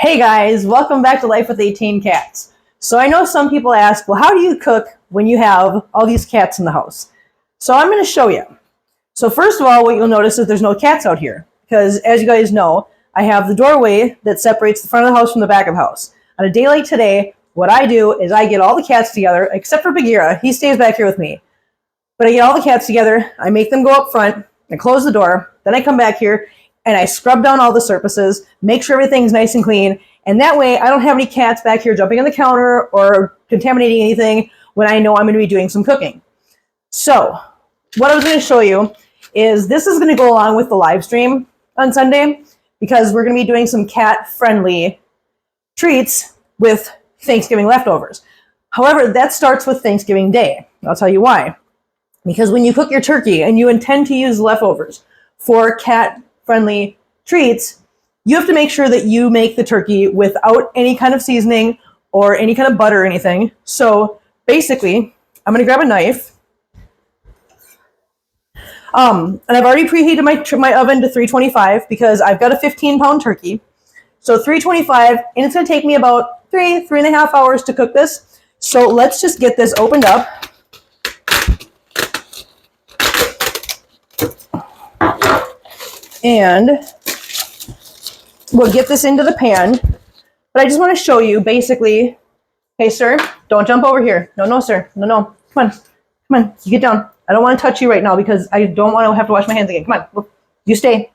Hey guys, welcome back to Life with 18 Cats. So I know some people ask, well, how do you cook when you have all these cats in the house? So I'm going to show you. So first of all, what you'll notice is there's no cats out here. Because as you guys know, I have the doorway that separates the front of the house from the back of the house. On a day like today, what I do is I get all the cats together, except for Bagheera. He stays back here with me. But I get all the cats together, I make them go up front, I close the door, then I come back here, and I scrub down all the surfaces, make sure everything's nice and clean, and that way I don't have any cats back here jumping on the counter or contaminating anything when I know I'm going to be doing some cooking. So, what I was going to show you is this is going to go along with the live stream on Sunday because we're going to be doing some cat-friendly treats with Thanksgiving leftovers. However, that starts with Thanksgiving Day. I'll tell you why. Because when you cook your turkey and you intend to use leftovers for cat-friendly treats, you have to make sure that you make the turkey without any kind of seasoning or any kind of butter or anything. So basically, I'm going to grab a knife. And I've already preheated my oven to 325 because I've got a 15-pound turkey. So 325, and it's going to take me about 3.5 hours to cook this. So let's just get this opened up. And we'll get this into the pan. But I just want to show you basically, hey sir, don't jump over here. No, sir. No. Come on, you get down. I don't want to touch you right now because I don't want to have to wash my hands again. Come on, you stay.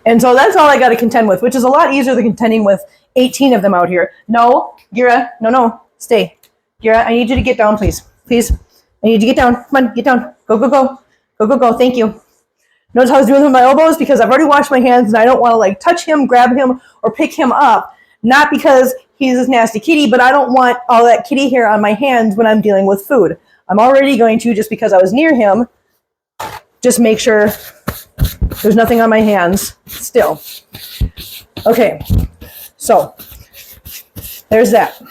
And so that's all I got to contend with, which is a lot easier than contending with 18 of them out here. No, Gira, no, stay. Gira, I need you to get down, please. I need you to get down. Come on, get down. Go. Thank you. Notice how I was doing with my elbows? Because I've already washed my hands and I don't want to like touch him, grab him, or pick him up. Not because he's this nasty kitty, but I don't want all that kitty hair on my hands when I'm dealing with food. I'm already going to, just because I was near him, just make sure there's nothing on my hands still. Okay, so there's that.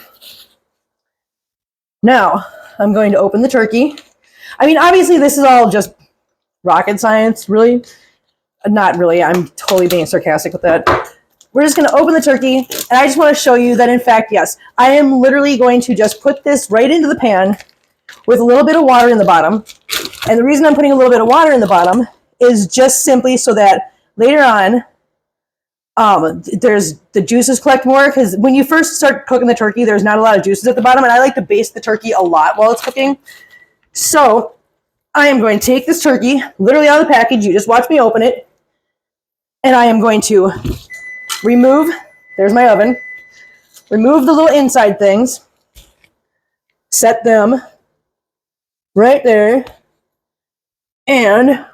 Now, I'm going to open the turkey. I mean, obviously this is all just rocket science, really? Not really, I'm totally being sarcastic with that. We're just going to open the turkey, and I just want to show you that, in fact, yes, I am literally going to just put this right into the pan with a little bit of water in the bottom. And the reason I'm putting a little bit of water in the bottom is just simply so that later on, the juices collect more, because when you first start cooking the turkey, there's not a lot of juices at the bottom, and I like to baste the turkey a lot while it's cooking. So I am going to take this turkey literally out of the package. You just watch me open it. And I am going to remove, there's my oven, remove the little inside things, set them right there. And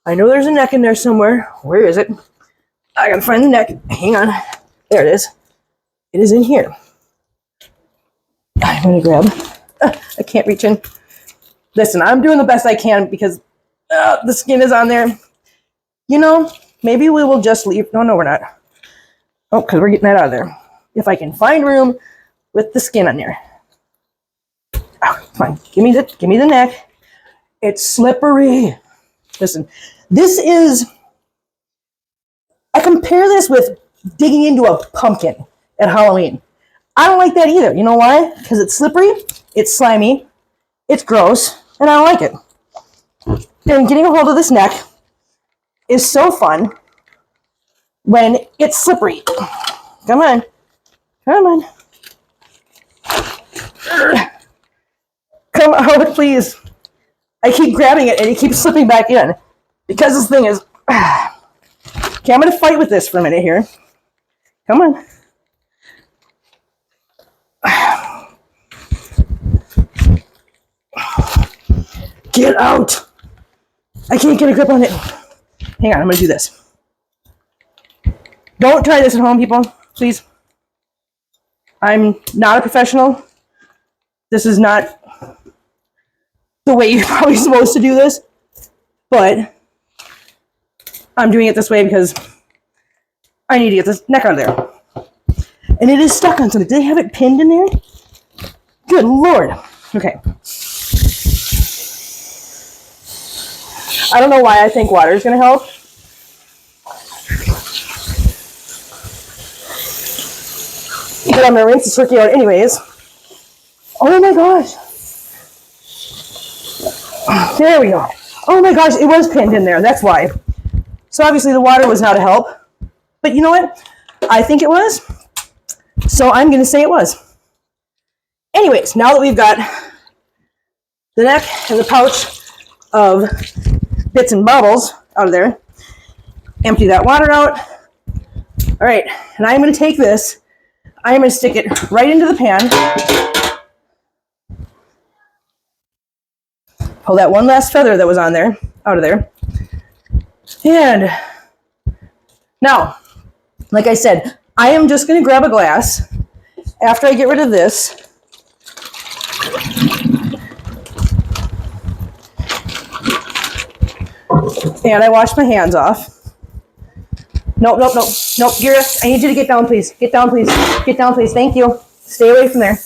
I know there's a neck in there somewhere. Where is it? I gotta find the neck. Hang on. There it is. It is in here. I'm gonna grab, I can't reach in. Listen, I'm doing the best I can because the skin is on there. You know, maybe we will just leave. No, we're not. Oh, because we're getting that out of there. If I can find room with the skin on there. Oh, come on, give me the neck. It's slippery. Listen, I compare this with digging into a pumpkin at Halloween. I don't like that either. You know why? Because it's slippery, it's slimy, it's gross, and I don't like it. And getting a hold of this neck is so fun when it's slippery. Come on. Come on, please. I keep grabbing it and it keeps slipping back in because this thing is... Okay, I'm going to fight with this for a minute here. Come on. Get out. I can't get a grip on it. Hang on, I'm going to do this. Don't try this at home, people, please. I'm not a professional. This is not the way you're probably supposed to do this, but I'm doing it this way because I need to get this neck out of there. And it is stuck on something. Did they have it pinned in there? Good Lord. Okay. I don't know why I think water is going to help. But I'm gonna rinse the turkey out anyways. Oh my gosh. There we go. Oh my gosh, it was pinned in there, that's why. So obviously the water was not a help. But you know what? I think it was. So I'm gonna say it was. Anyways, now that we've got the neck and the pouch of bits and bobbles out of there, empty that water out. All right, and I'm gonna take this, I'm gonna stick it right into the pan. Pull that one last feather that was on there, out of there. And now, like I said, I am just gonna grab a glass after I get rid of this. And I wash my hands off. Nope, nope, nope, nope, Gira, I need you to get down, please. Get down, please. Get down, please. Thank you. Stay away from there.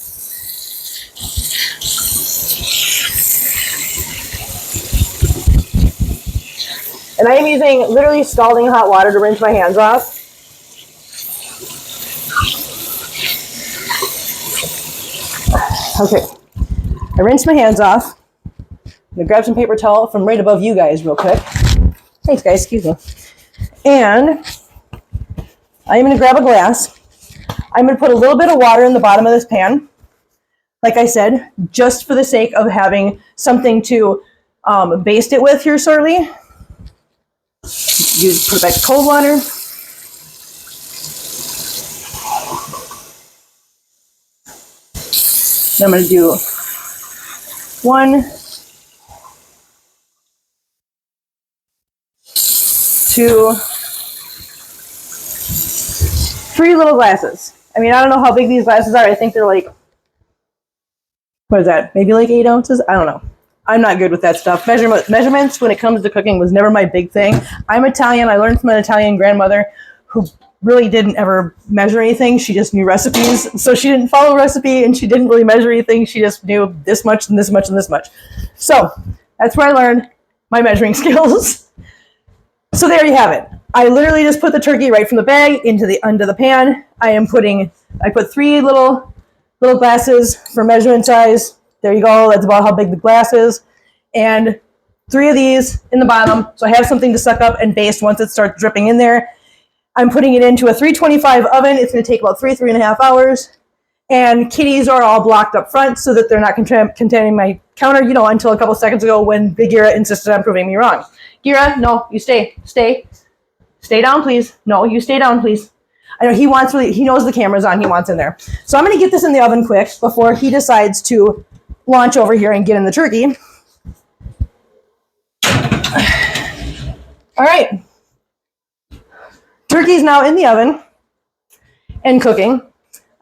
And I am using literally scalding hot water to rinse my hands off. Okay, I rinsed my hands off. I'm gonna grab some paper towel from right above you guys real quick. Thanks guys, excuse me. And I'm gonna grab a glass. I'm gonna put a little bit of water in the bottom of this pan. Like I said, just for the sake of having something to baste it with here shortly. You put it back to cold water. Then I'm going to do 1, 2, 3 little glasses. I mean, I don't know how big these glasses are. I think they're like, what is that? Maybe like 8 ounces? I don't know. I'm not good with that stuff. Measurements when it comes to cooking was never my big thing. I'm Italian. I learned from an Italian grandmother who really didn't ever measure anything. She just knew recipes. So she didn't follow a recipe and she didn't really measure anything. She just knew this much and this much and this much. So that's where I learned my measuring skills. So there you have it. I literally just put the turkey right from the bag into the pan. I put 3 little glasses for measurement size. There you go. That's about how big the glass is. And 3 of these in the bottom. So I have something to suck up and baste once it starts dripping in there. I'm putting it into a 325 oven. It's going to take about 3.5 hours. And kitties are all blocked up front so that they're not containing my counter, until a couple seconds ago when Bagheera insisted on proving me wrong. Gira, no, you stay. Stay down, please. No, you stay down, please. I know he knows the camera's on. He wants in there. So I'm going to get this in the oven quick before he decides to launch over here and get in the turkey. All right. Turkey's now in the oven and cooking.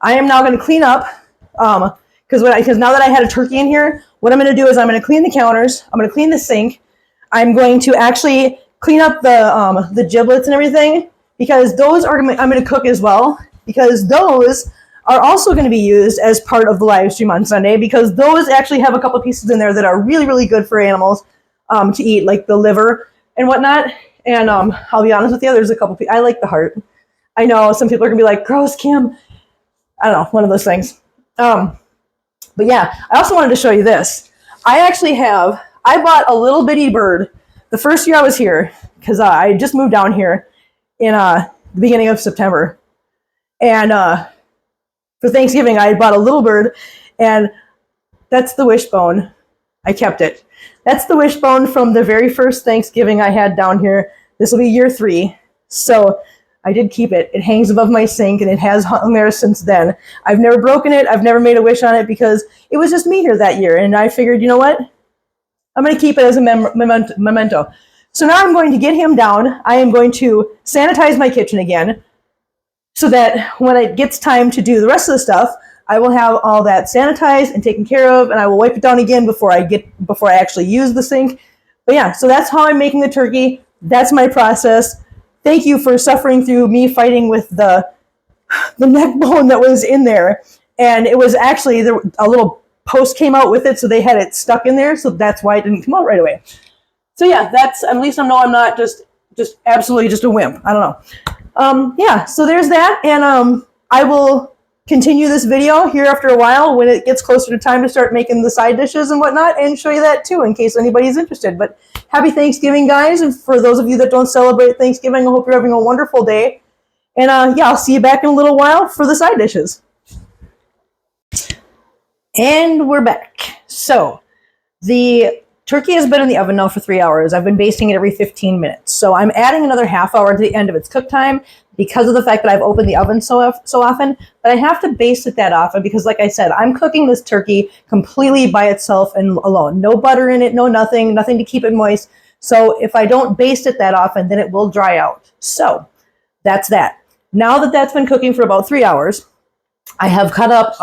I am now going to clean up because now that I had a turkey in here, what I'm going to do is I'm going to clean the counters. I'm going to clean the sink. I'm going to actually clean up the giblets and everything because those I'm going to cook as well because those are also going to be used as part of the live stream on Sunday because those actually have a couple pieces in there that are really, really good for animals to eat, like the liver and whatnot. And I'll be honest with you, there's a couple pieces. I like the heart. I know some people are going to be like, gross, Kim. I don't know, one of those things. But yeah, I also wanted to show you this. I bought a little bitty bird the first year I was here because I just moved down here in the beginning of September. And for Thanksgiving, I bought a little bird, and that's the wishbone. I kept it. That's the wishbone from the very first Thanksgiving I had down here. This will be year 3. So I did keep it. It hangs above my sink, and it has hung there since then. I've never broken it. I've never made a wish on it because it was just me here that year. And I figured, you know what? I'm going to keep it as a memento. So now I'm going to get him down. I am going to sanitize my kitchen again so that when it gets time to do the rest of the stuff, I will have all that sanitized and taken care of, and I will wipe it down again before I actually use the sink. But yeah, so that's how I'm making the turkey. That's my process. Thank you for suffering through me fighting with the neck bone that was in there. And it was actually, a little post came out with it, so they had it stuck in there, so that's why it didn't come out right away. So yeah, that's, at least I know I'm not just absolutely just a wimp. I don't know. Yeah, so there's that, and I will continue this video here after a while when it gets closer to time to start making the side dishes and whatnot, and show you that too in case anybody's interested. But happy Thanksgiving, guys, and for those of you that don't celebrate Thanksgiving, I hope you're having a wonderful day. And yeah, I'll see you back in a little while for the side dishes. And we're back. So the turkey has been in the oven now for 3 hours. I've been basting it every 15 minutes. So I'm adding another half hour to the end of its cook time because of the fact that I've opened the oven so often. But I have to baste it that often because, like I said, I'm cooking this turkey completely by itself and alone. No butter in it, no nothing to keep it moist. So if I don't baste it that often, then it will dry out. So that's that. Now that that's been cooking for about 3 hours, I have cut up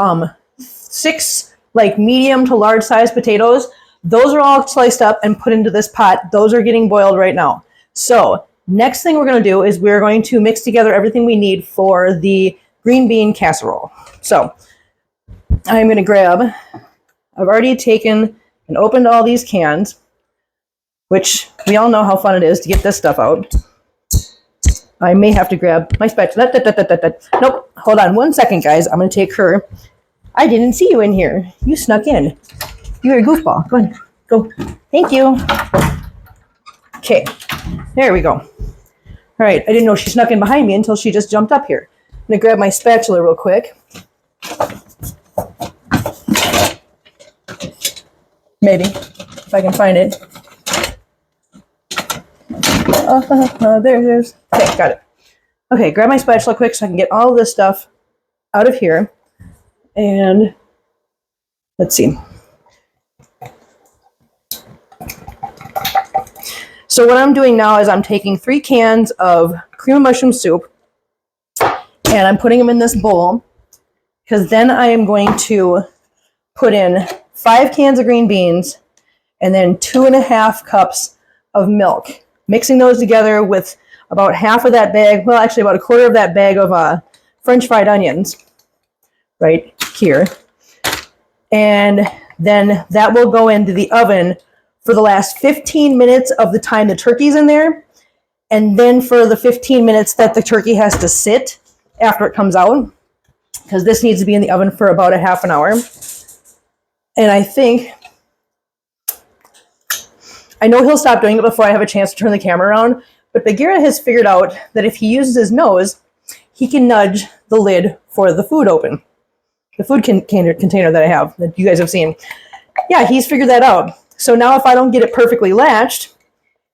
6 like medium to large size potatoes. Those are all sliced up and put into this pot. Those are getting boiled right now. So next thing we're going to do is we're going to mix together everything we need for the green bean casserole. So I'm going to grab, I've already taken and opened all these cans, which we all know how fun it is to get this stuff out. I may have to grab my spatula. Nope, hold on 1 second, guys. I'm going to take her. I didn't see you in here. You snuck in. You're a goofball. Go ahead. Go. Thank you. Okay. There we go. All right. I didn't know she snuck in behind me until she just jumped up here. I'm going to grab my spatula real quick. Maybe. If I can find it. There it is. Okay. Got it. Okay. Grab my spatula quick so I can get all of this stuff out of here. And let's see. So what I'm doing now is I'm taking 3 cans of cream of mushroom soup and I'm putting them in this bowl because then I am going to put in 5 cans of green beans and then 2.5 cups of milk, mixing those together with about half of that bag, well actually about 1/4 of that bag of French fried onions right here. And then that will go into the oven for the last 15 minutes of the time the turkey's in there, and then for the 15 minutes that the turkey has to sit after it comes out, because this needs to be in the oven for about a half an hour. And I know he'll stop doing it before I have a chance to turn the camera around, but Bagheera has figured out that if he uses his nose, he can nudge the lid for the food open. The food container that I have, that you guys have seen. Yeah, he's figured that out. So now if I don't get it perfectly latched,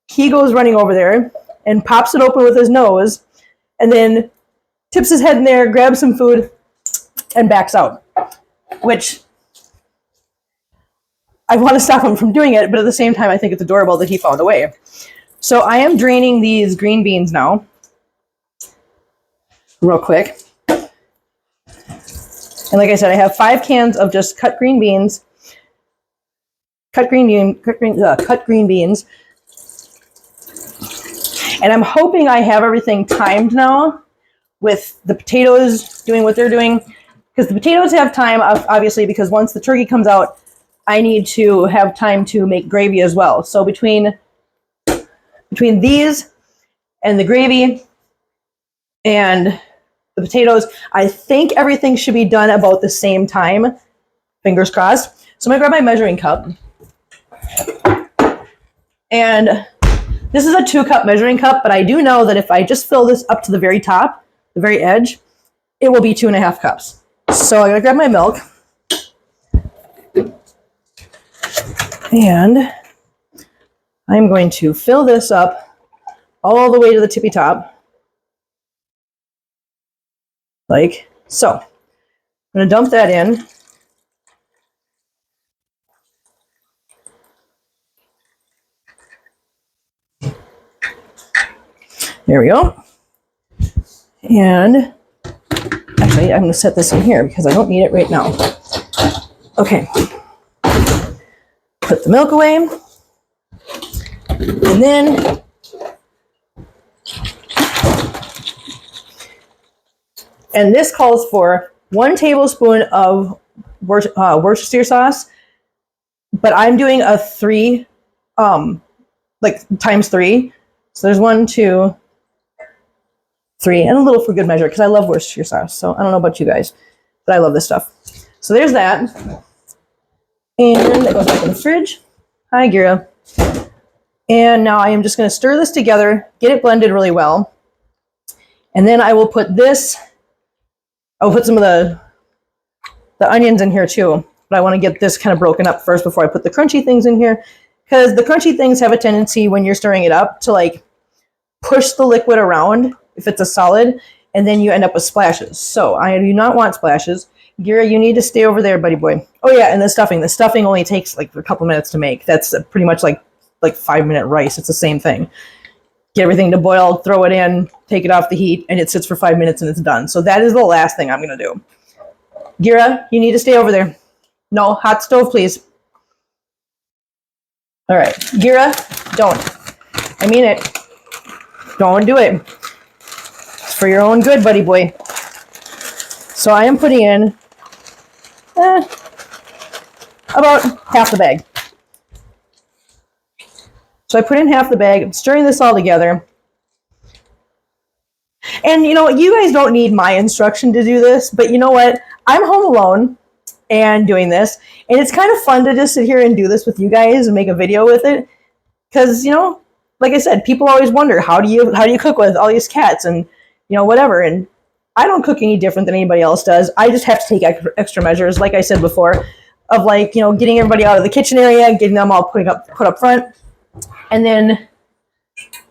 he goes running over there and pops it open with his nose and then tips his head in there, grabs some food, and backs out. Which, I want to stop him from doing it, but at the same time, I think it's adorable that he found a way. So I am draining these green beans now, real quick. And like I said, I have 5 cans of just cut green beans. Cut green beans. And I'm hoping I have everything timed now with the potatoes doing what they're doing. Because the potatoes have time, obviously, because once the turkey comes out, I need to have time to make gravy as well. So between these and the gravy and the potatoes, I think everything should be done about the same time. Fingers crossed. So I'm going to grab my measuring cup. And this is a 2-cup measuring cup, but I do know that if I just fill this up to the very top, the very edge, it will be 2.5 cups. So I'm going to grab my milk. And I'm going to fill this up all the way to the tippy top. Like so. I'm going to dump that in. There we go. And actually, I'm going to set this in here because I don't need it right now. Okay. Put the milk away. And then this calls for 1 tablespoon of Worcestershire sauce, but I'm doing a 3, like times 3. So there's 1, 2, 3, and a little for good measure because I love Worcestershire sauce. So I don't know about you guys. but I love this stuff. So there's that. And that goes back in the fridge. Hi, Gira. And now I am just going to stir this together, get it blended really well. And then I will put this, I'll put some of the onions in here too. But I want to get this kind of broken up first before I put the crunchy things in here. Because the crunchy things have a tendency when you're stirring it up to like push the liquid around if it's a solid, and then you end up with splashes. So I do not want splashes. Gira, you need to stay over there, buddy boy. Oh yeah, and the stuffing. The stuffing only takes like a couple minutes to make. That's pretty much like 5-minute rice. It's the same thing. Get everything to boil, throw it in, take it off the heat, and it sits for 5 minutes and it's done. So that is the last thing I'm going to do. Gira, you need to stay over there. No, hot stove, please. All right, Gira, don't. I mean it. Don't do it. It's for your own good, buddy boy. So I am putting in about half the bag. So I put in half the bag. I'm stirring this all together. And you know, you guys don't need my instruction to do this, but you know what? I'm home alone and doing this, and it's kind of fun to just sit here and do this with you guys and make a video with it. Because, you know, like I said, people always wonder, how do you cook with all these cats and, you know, whatever. And I don't cook any different than anybody else does. I just have to take extra measures, like I said before, of like, you know, getting everybody out of the kitchen area, getting them all put up front, and then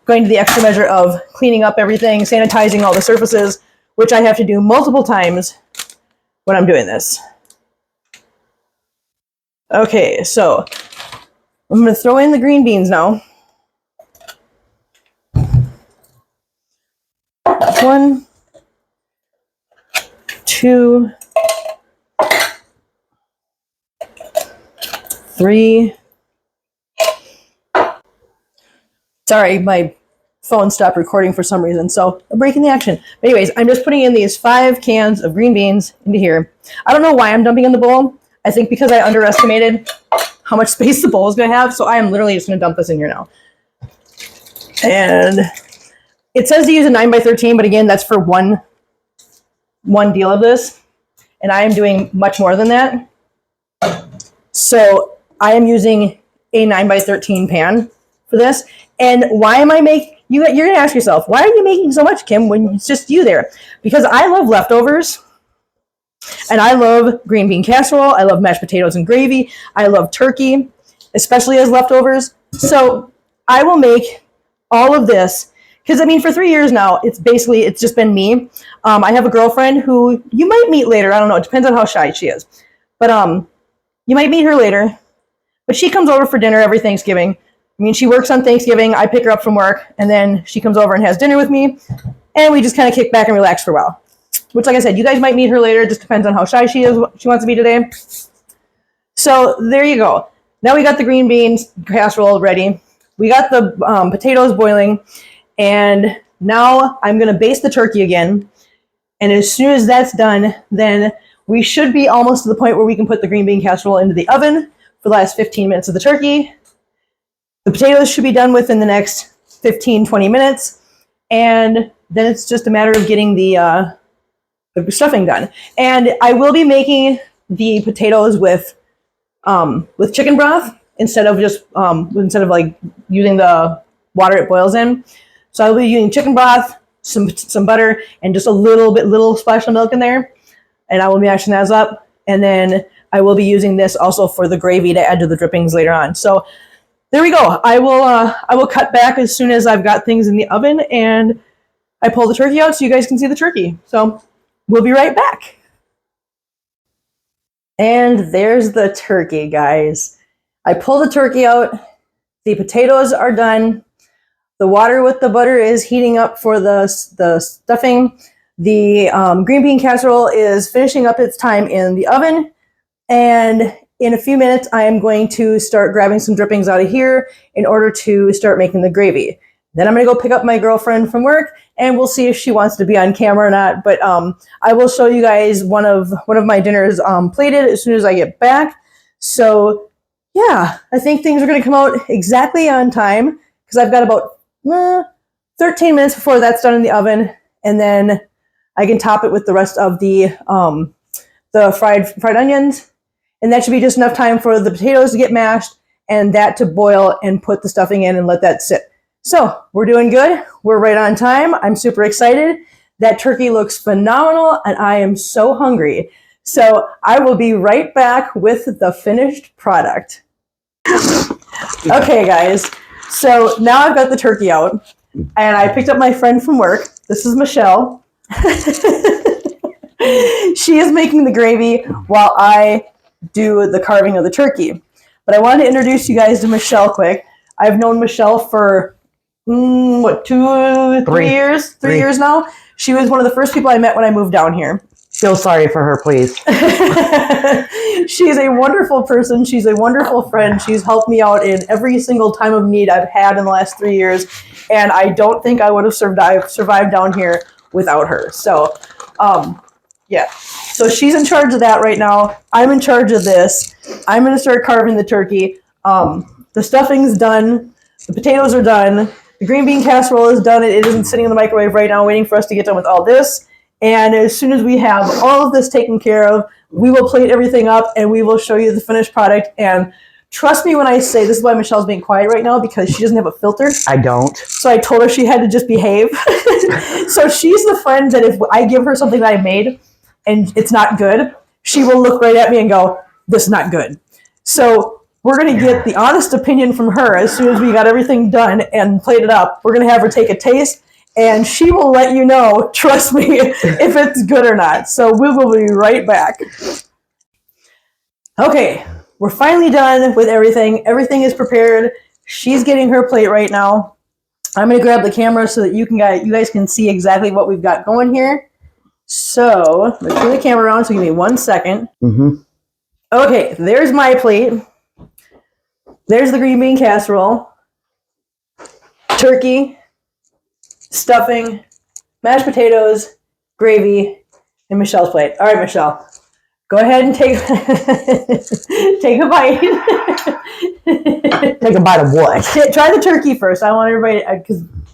going to the extra measure of cleaning up everything, sanitizing all the surfaces, which I have to do multiple times when I'm doing this. Okay, so I'm going to throw in the green beans now. 1, 2, 3. Sorry, my phone stopped recording for some reason, so I'm breaking the action. But anyways, I'm just putting in these 5 cans of green beans into here. I don't know why I'm dumping in the bowl. I think because I underestimated how much space the bowl is going to have, so I am literally just going to dump this in here now. And it says to use a 9x13, but again, that's for one deal of this. And I am doing much more than that. So I am using a 9x13 pan for this. And why am I making, you're going to ask yourself, why are you making so much, Kim, when it's just you there? Because I love leftovers. And I love green bean casserole. I love mashed potatoes and gravy. I love turkey, especially as leftovers. So I will make all of this. Because, I mean, for 3 years now, it's just been me. I have a girlfriend who you might meet later. I don't know. It depends on how shy she is. But you might meet her later. But she comes over for dinner every Thanksgiving. I mean, she works on Thanksgiving. I pick her up from work. And then she comes over and has dinner with me. And we just kind of kick back and relax for a while. Which, like I said, you guys might meet her later. It just depends on how shy she is, what she wants to be today. So there you go. Now we got the green beans casserole ready. We got the potatoes boiling. And now I'm going to baste the turkey again. And as soon as that's done, then we should be almost to the point where we can put the green bean casserole into the oven for the last 15 minutes of the turkey. The potatoes should be done within the next 15-20 minutes. And then it's just a matter of getting the stuffing done. And I will be making the potatoes with chicken broth instead of like using the water it boils in. So I'll be using chicken broth, some butter, and just a little splash of milk in there. And I will be mashing those up. And then I will be using this also for the gravy to add to the drippings later on. So there we go. I will cut back as soon as I've got things in the oven and I pull the turkey out so you guys can see the turkey. So we'll be right back. And there's the turkey, guys. I pulled the turkey out. The potatoes are done. The water with the butter is heating up for the stuffing. The green bean casserole is finishing up its time in the oven. And in a few minutes, I am going to start grabbing some drippings out of here in order to start making the gravy. Then I'm going to go pick up my girlfriend from work, and we'll see if she wants to be on camera or not. But I will show you guys one of my dinners plated as soon as I get back. So yeah, I think things are going to come out exactly on time because I've got about 13 minutes before that's done in the oven, and then I can top it with the rest of the the fried onions, and that should be just enough time for the potatoes to get mashed and that to boil and put the stuffing in and let that sit. So we're doing good. We're right on time. I'm super excited. That turkey looks phenomenal, and I am so hungry. So I will be right back with the finished product. Okay, guys. So now I've got the turkey out, and I picked up my friend from work. This is Michelle. She is making the gravy while I do the carving of the turkey. But I wanted to introduce you guys to Michelle quick. I've known Michelle for, 3 years? 3 years now. She was one of the first people I met when I moved down here. Feel sorry for her, please. She's a wonderful person. She's a wonderful friend. She's helped me out in every single time of need I've had in the last 3 years. And I don't think I would have survived down here without her. So, yeah. So she's in charge of that right now. I'm in charge of this. I'm going to start carving the turkey. The stuffing's done. The potatoes are done. The green bean casserole is done. It isn't sitting in the microwave right now waiting for us to get done with all this. And as soon as we have all of this taken care of, we will plate everything up and we will show you the finished product. And trust me when I say, this is why Michelle's being quiet right now, because she doesn't have a filter. I don't. So I told her she had to just behave. So she's the friend that if I give her something that I made and it's not good, she will look right at me and go, this is not good. So we're going to get the honest opinion from her as soon as we got everything done and plated up. We're going to have her take a taste, and she will let you know, trust me, if it's good or not. So we will be right back. Okay, we're finally done with everything. Everything is prepared. She's getting her plate right now. I'm going to grab the camera so that you guys can see exactly what we've got going here. So let's turn the camera around, so give me 1 second. Mm-hmm. Okay, there's my plate. There's the green bean casserole, turkey, stuffing, mashed potatoes, gravy, and Michelle's plate. All right, Michelle, go ahead and take take a bite. Take a bite of what? Try the turkey first. I want everybody,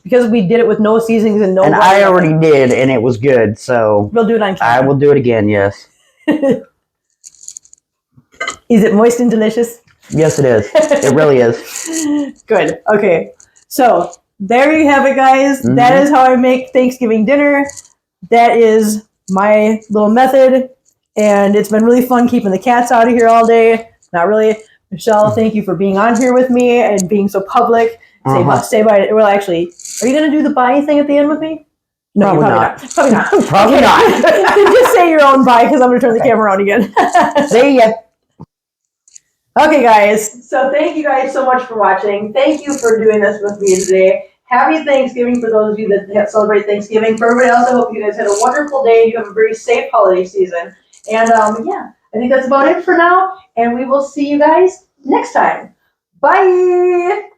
because we did it with no seasonings and no. And I already did, and it was good. So we'll do it on camera. I will do it again. Yes. Is it moist and delicious? Yes, it is. It really is. Good. Okay. So there you have it, guys. Mm-hmm. That is how I make Thanksgiving dinner. That is my little method. And it's been really fun keeping the cats out of here all day. Not really. Michelle, thank you for being on here with me and being so public. Say bye. Well, actually, are you going to do the bye thing at the end with me? No, probably not. Probably not. Probably not. Just say your own bye, because I'm going to turn the camera on again. See ya. Okay, guys. So thank you guys so much for watching. Thank you for doing this with me today. Happy Thanksgiving for those of you that celebrate Thanksgiving. For everybody else, I hope you guys had a wonderful day and you have a very safe holiday season. And yeah, I think that's about it for now. And we will see you guys next time. Bye.